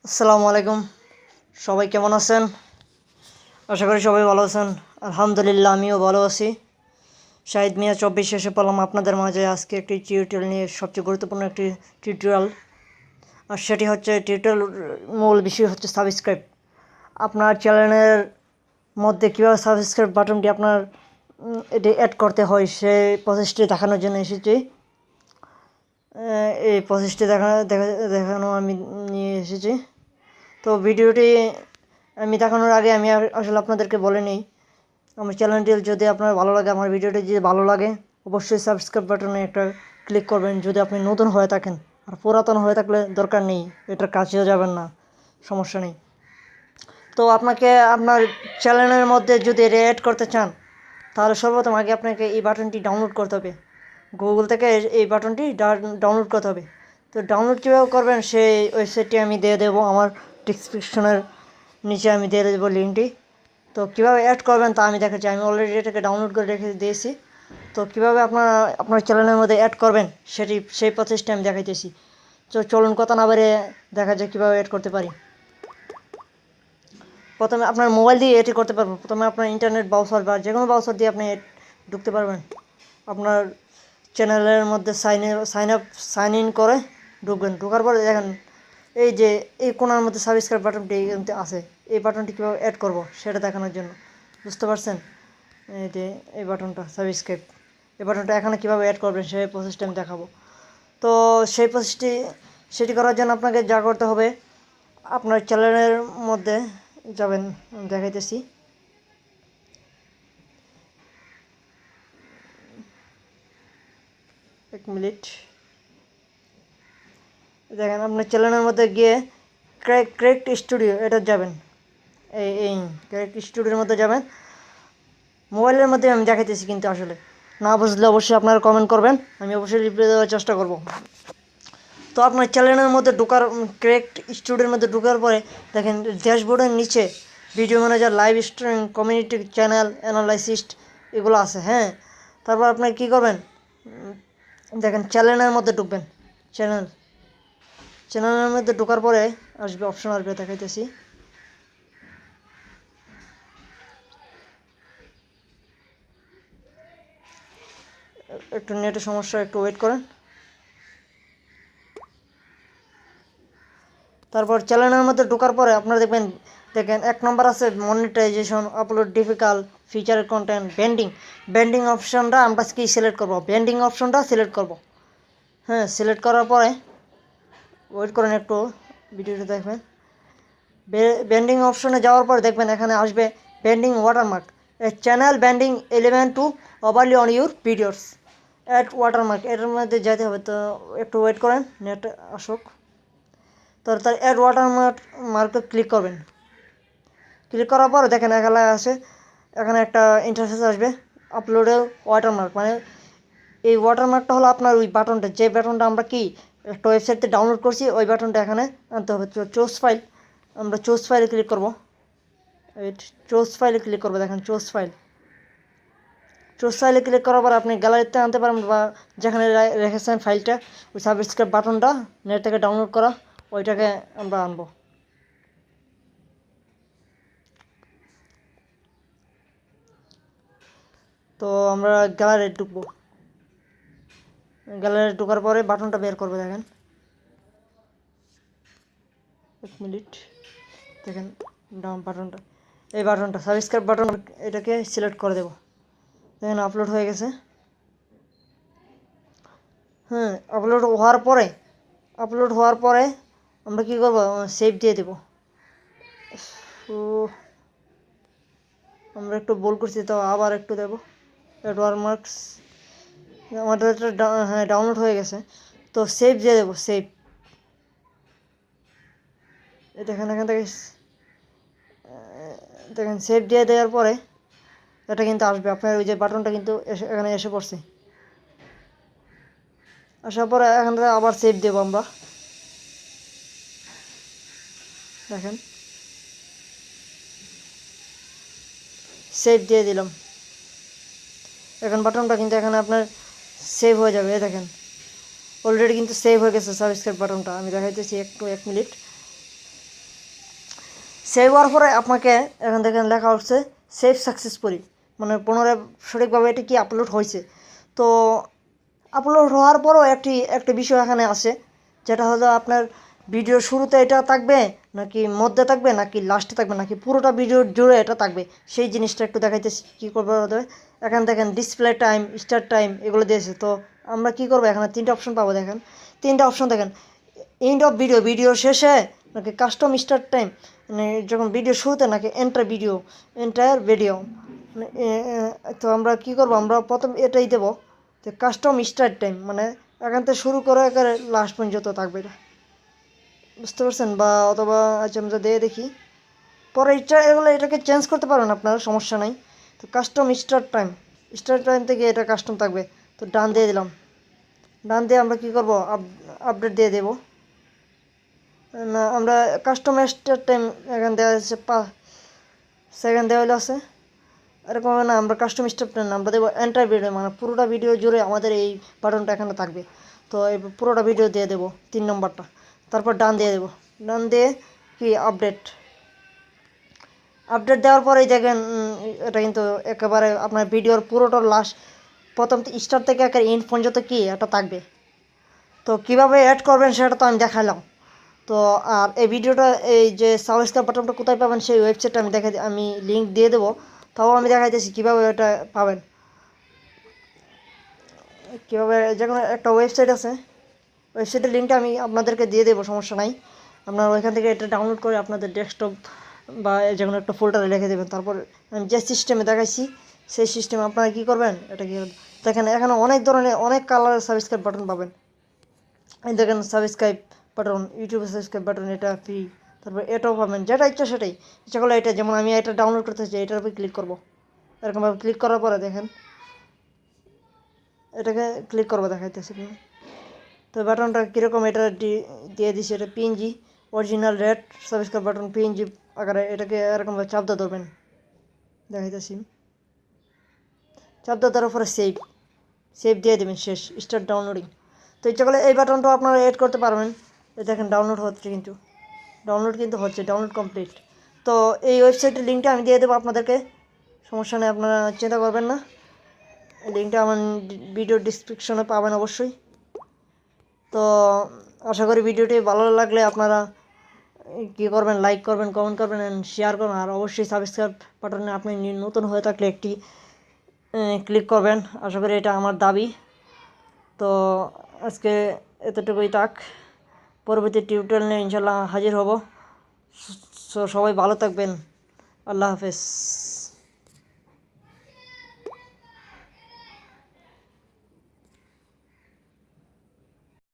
আসসালামু আলাইকুম। সবাই কেমন আছেন? আশা করি সবাই ভালো আছেন। আলহামদুলিল্লাহ আমিও ভালো আছি। শাহিদ মিয়া 24 এসে পড়লাম আপনাদের মাঝে আজকে একটি টিউটোরিয়াল নিয়ে, সবচেয়ে গুরুত্বপূর্ণ একটি টিউটোরিয়াল। আর সেটি হচ্ছে টিউটোরিয়াল মূল বিষয় হচ্ছে সাবস্ক্রাইব। আপনার চ্যানেলের মধ্যে কীভাবে সাবস্ক্রাইব বাটনটি আপনার এটি অ্যাড করতে হয় সেই প্রসেসটি দেখানোর জন্য এসেছি। এই প্রসেসটি দেখানো আমি নিয়ে এসেছি। তো ভিডিওটি আমি দেখানোর আগে আমি আসলে আপনাদেরকে বলে নিই, আমার চ্যানেলটি যদি আপনার ভালো লাগে, আমার ভিডিওটি যদি ভালো লাগে অবশ্যই সাবস্ক্রাইব বাটনে একটা ক্লিক করবেন যদি আপনি নতুন হয়ে থাকেন। আর পুরাতন হয়ে থাকলে দরকার নেই, এটার কাছেও যাবেন না, সমস্যা নেই। তো আপনাকে আপনার চ্যানেলের মধ্যে যদি এটা অ্যাড করতে চান তাহলে সর্বপ্রথম আগে আপনাকে এই বাটনটি ডাউনলোড করতে হবে। গুগল থেকে এই বাটনটি ডাউনলোড করতে হবে। তো ডাউনলোড কীভাবে করবেন সেই ওয়েবসাইটটি আমি দিয়ে দেবো, আমার ডিসক্রিপশনের নিচে আমি দিয়ে দেবো লিঙ্কটি। তো কীভাবে অ্যাড করবেন তা আমি দেখাচ্ছি। আমি অলরেডি এটাকে ডাউনলোড করে রেখে দিয়েছি। তো কীভাবে আপনার চ্যানেলের মধ্যে অ্যাড করবেন সেই প্রসেসটা আমি দেখাইতেছি। তো চলুন কথা না বেরিয়ে দেখা যায় কীভাবে অ্যাড করতে পারি। প্রথমে আপনার মোবাইল দিয়ে এটি করতে পারবেন। প্রথমে আপনার ইন্টারনেট ব্রাউজার বা যে কোনো ব্রাউজার দিয়ে আপনি ঢুকতে পারবেন। আপনার চ্যানেলের মধ্যে সাইন ইন করে ঢুকবেন। ঢোকার পরে দেখেন এই যে এই কোণার মধ্যে সাবস্ক্রাইব বাটনটি আছে। এই বাটনটি কীভাবে অ্যাড করব সেটা দেখানোর জন্য, বুঝতে পারছেন? এই যে এই বাটনটা সাবস্ক্রাইব, এই বাটনটা এখানে কীভাবে অ্যাড করবেন সেই প্রসেসটা আমি দেখাবো। তো সেই সেটি করার জন্য আপনাকে যা করতে হবে, আপনার চ্যানেলের মধ্যে যাবেন, দেখাইতেছি। এক মিনিট, দেখেন আপনার চ্যানেলের মধ্যে গিয়ে ক্রেক্ট স্টুডিও এটা যাবেন। এই ক্রেক্ট স্টুডিওর মধ্যে যাবেন। মোবাইলের মধ্যে আমি দেখাইতেছি, কিন্তু আসলে না বুঝলে অবশ্যই আপনারা কমেন্ট করবেন, আমি অবশ্যই রিপ্লাই দেওয়ার চেষ্টা করব। তো আপনার চ্যানেলের মধ্যে ক্রেক্ট স্টুডিওর মধ্যে ঢোকার পরে দেখেন ড্যাশবোর্ডের নিচে video manager, live streaming, community channel, analyst এগুলো আছে। হ্যাঁ, তারপর আপনি কী করবেন, দেখেন চ্যানেলের মধ্যে ঢুকবেন। চ্যানেলের মধ্যে ঢোকার পরে আসবে অপশন, আসবে, দেখাইতেছি। একটু নেটের সমস্যা, একটু ওয়েট করেন। তারপর চ্যানেলের মধ্যে ঢোকার পরে আপনারা দেখেন 1 নম্বর আছে monetization, upload difficult, feature content, branding অপশনটা আমরা কি সিলেক্ট করব, ব্যান্ডিং অপশনটা সিলেক্ট করব। হ্যাঁ, সিলেক্ট করার পরে ওয়েট করেন একটু, ভিডিওটা দেখবেন। ব্যান্ডিং অপশনে যাওয়ার পর দেখবেন এখানে আসবে branding watermark, channel branding 11 to overlay on your videos, add watermark, এটার মধ্যে যেতে হবে। তো একটু ওয়েট করেন, নেট আসুক। তো তার অ্যাড ওয়াটারমার্কে ক্লিক করবেন। ক্লিক করার পর দেখেন এখানে এখানে একটা ইন্টারফেস আসবে, আপলোডে ওয়াটারমার্ক, মানে এই ওয়াটারমার্কটা হলো আপনার ওই বাটনটা, যে বাটনটা আমরা কি একটা ওয়েবসাইটে ডাউনলোড করছি, ওই বাটনটা এখানে আনতে হবে। চুজ ফাইল, আমরা চুজ ফাইলে ক্লিক করব। চুজ ফাইলে ক্লিক করবো, দেখেন চুজ ফাইলে ক্লিক করার পর আপনি গ্যালারিতে আনতে পারেন বা যেখানে রেখেছেন ফাইলটা, ওই সাবস্ক্রাইব বাটনটা নেট থেকে ডাউনলোড করা, ওইটাকে আমরা আনবো। তো আমরা গ্যালারি ঢুকবো। গ্যালারি ঢোকার পরে বাটনটা বের করবে, দেখেন। এক মিনিট, দেখেন ডাউন বাটনটা, এই বাটনটা সাবস্ক্রাইব বাটন, এটাকে সিলেক্ট করে দেব। দেখেন আপলোড হয়ে গেছে। হ্যাঁ, আপলোড হওয়ার পরে আমরা কী করবো, সেভ দিয়ে দেব। তো আমরা একটু ভুল করছি, তো আবার একটু দেবো। ওয়াটারমার্কস আমাদের এটা হ্যাঁ ডাউনলোড হয়ে গেছে। তো সেভ দিয়ে দেবো, সেভ। দেখেন এখান থেকে দেখেন সেভ দিয়ে দেওয়ার পরে এটা কিন্তু আসবে, আপনার ওই যে বাটনটা কিন্তু এখানে এসে পড়ছে। আসার পরে এখান থেকে আবার সেভ দেবো আমরা, দেখেন সেভ দিয়ে দিলাম। এখন বাটনটা কিন্তু এখানে আপনার সেভ হয়ে যাবে, দেখেন অলরেডি কিন্তু সেভ হয়ে গেছে সাবস্ক্রাইব বাটনটা। আমি দেখাইতেছি একটু, 1 মিনিট। সেভ হওয়ার পরে আপনাকে এখান থেকে লেখা হচ্ছে সেভ সাকসেসফুলি, মানে পুনরায় সঠিকভাবে এটি কি আপলোড হয়েছে। তো আপলোড হওয়ার পরও একটি বিষয় এখানে আসে, যেটা হলো আপনার ভিডিওর শুরুতে এটা থাকবে নাকি মধ্যে থাকবে নাকি লাস্টে থাকবে নাকি পুরোটা ভিডিও জুড়ে এটা থাকবে, সেই জিনিসটা একটু দেখাইতেছি কী করবে হবে। এখানে দেখেন ডিসপ্লে টাইম, স্টার্ট টাইম এগুলো দিয়েছে। তো আমরা কি করবো, এখানে 3টা অপশন পাবো। দেখেন 3টা অপশন দেখেন, এন্ড অফ ভিডিও, ভিডিও শেষে নাকি কাস্টম স্টার্ট টাইম, মানে যখন ভিডিও শুরুতে নাকি এন্টায়ার ভিডিও। তো আমরা কি করবো, আমরা প্রথম এটাই দেবো, তো কাস্টম স্টার্ট টাইম, মানে এখান থেকে শুরু করে একেবারে লাস্ট পর্যন্ত থাকবে এটা, বুঝতে পারছেন? বা অথবা আচ্ছা আমরা দিয়ে দেখি, পরে এটাকে চেঞ্জ করতে পারেন আপনার, সমস্যা নাই। তো কাস্টম স্টার্ট টাইম থেকে এটা কাস্টম থাকবে। তো ডান দিয়ে দিলাম। ডান দিয়ে আমরা কি করব, আপডেট দিয়ে দেব না, আমরা কাস্টম স্টার্ট টাইম এখান দেওয়া আছে 5 সেকেন্ড দেওয়া হলে আছে, এরকম না। আমরা কাস্টম স্টার্ট টাইম আমরা দেবো এন্টার ভিডিও, মানে পুরোটা ভিডিও জুড়ে আমাদের এই বাটনটা এখানে থাকবে। তো এই পুরোটা ভিডিও দিয়ে দেবো 3 নম্বরটা। তারপর ডান দিয়ে দেবো। ডান দিয়ে কি আপডেট দেওয়ার পরেই দেখেন এটা কিন্তু একেবারে আপনার ভিডিওর পুরোটা লাস্ট প্রথম স্টার্ট থেকে একের এন্ড পর্যন্ত কি এটা থাকবে। তো কিভাবে অ্যাড করবেন সেটা তো আমি দেখালাম। তো আর এই ভিডিওটা, এই যে সাবস্ক্রাইব বাটনটা কোথায় পাবেন সেই ওয়েবসাইটটা আমি লিঙ্ক দিয়ে দেবো। তাও আমি দেখাইতেছি কীভাবে এটা পাবেন। কীভাবে, যে কোনো একটা ওয়েবসাইট আছে, ওয়েবসাইটের লিঙ্কটা আমি আপনাদেরকে দিয়ে দেবো, সমস্যা নাই। আপনারা ওইখান থেকে এটা ডাউনলোড করে আপনাদের ডেস্কটপ বা যে কোনো একটা ফোল্ডারে রেখে দেবেন। তারপর আমি যে সিস্টেমে দেখাইছি সেই সিস্টেমে আপনারা কী করবেন, এটা কি দেখেন এখানে অনেক ধরনের অনেক কালারের সাবস্ক্রাইব বাটন পাবেন। এই দেখেন সাবস্ক্রাইব বাটন, ইউটিউবে সাবস্ক্রাইব বাটন, এটা ফ্রি। তারপর এটাও পাবেন, যেটা ইচ্ছা সেটাই। ইচ্ছা করলে এটা, যেমন আমি এটা ডাউনলোড করতে চাই, এটার উপর ক্লিক করবো। এরকমভাবে ক্লিক করার পরে দেখেন এটাকে ক্লিক করবো, দেখাইতেছে। তো বাটনটা কীরকম এটা দিয়ে দিছি, এটা PNG original red subscribe button PNG আকারে। এটাকে এরকমভাবে চাপ দিয়ে ধরবেন, দেখাইতেছি। চাপ দিয়ে ধরার পরে সেভ দিয়ে দেবেন, শেষ, স্টার্ট ডাউনলোডিং। তো ইচ্ছা করলে এই বাটনটাও আপনারা এড করতে পারবেন। দেখেন ডাউনলোড হচ্ছে, ডাউনলোড হচ্ছে, ডাউনলোড কমপ্লিট। তো এই ওয়েবসাইটের লিঙ্কটা আমি দিয়ে দেবো আপনাদেরকে, সমস্যা নেই, আপনারা চিন্তা করবেন না। এই লিঙ্কটা আমার ভিডিও ডিসক্রিপশনে পাবেন অবশ্যই। তো আশা করি ভিডিওটি ভালো লাগলে আপনারা কী করবেন, লাইক করবেন, কমেন্ট করবেন অ্যান্ড শেয়ার করবেন। আর অবশ্যই সাবস্ক্রাইব বাটনে আপনি নতুন হয়ে থাকলে একটি ক্লিক করবেন, আশা করি এটা আমার দাবি। তো আজকে এতটুকুই থাক, পরবর্তী টিউটোরিয়াল নিয়ে ইনশাল্লাহ হাজির হব। সবাই ভালো থাকবেন, আল্লাহ হাফেজ।